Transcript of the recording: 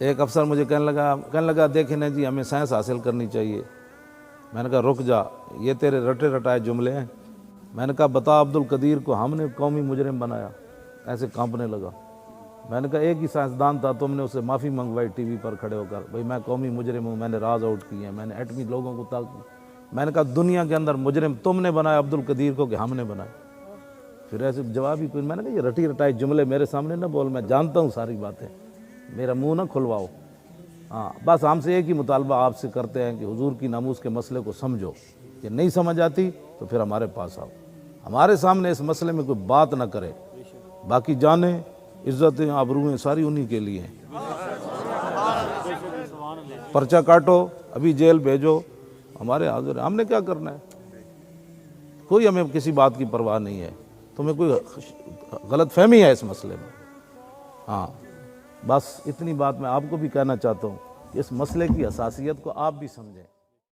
ایک افسر مجھے کہنے لگا دیکھیں نا جی ہمیں سائنس حاصل کرنی چاہیے. میں نے کہا رک جا، یہ تیرے رٹے رٹائے جملے ہیں. میں نے کہا بتا عبد القدیر کو ہم نے قومی مجرم بنایا. ایسے کانپنے لگا. میں نے کہا ایک ہی سائنسدان تھا، تم نے اسے معافی منگوائی ٹی وی پر کھڑے ہو کر، بھئی میں قومی مجرم ہوں، میں نے راز آؤٹ کیے ہیں، میں نے ایٹمی لوگوں کو میں نے کہا دنیا کے اندر مجرم تم نے بنایا عبد القدیر کو کہ ہم نے بنایا؟ پھر ایسے جواب ہی کوئی. میں نے کہا یہ رٹی رٹائی جملے میرے سامنے نہ بول، میں جانتا ہوں ساری باتیں، میرا منہ نہ کھلواؤ. ہاں بس ہم سے ایک ہی مطالبہ آپ سے کرتے ہیں کہ حضور کی ناموس کے مسئلے کو سمجھو. کہ نہیں سمجھ آتی تو پھر ہمارے پاس آؤ، ہمارے سامنے اس مسئلے میں کوئی بات نہ کرے. باقی جانیں عزتیں آبروئیں ساری انہی کے لیے ہیں. پرچہ کاٹو، ابھی جیل بھیجو، ہمارے حاضر ہیں. ہم نے کیا کرنا ہے؟ کوئی ہمیں کسی بات کی پرواہ نہیں ہے. تمہیں کوئی غلط فہمی ہے اس مسئلے میں؟ ہاں بس اتنی بات میں آپ کو بھی کہنا چاہتا ہوں کہ اس مسئلے کی حساسیت کو آپ بھی سمجھیں.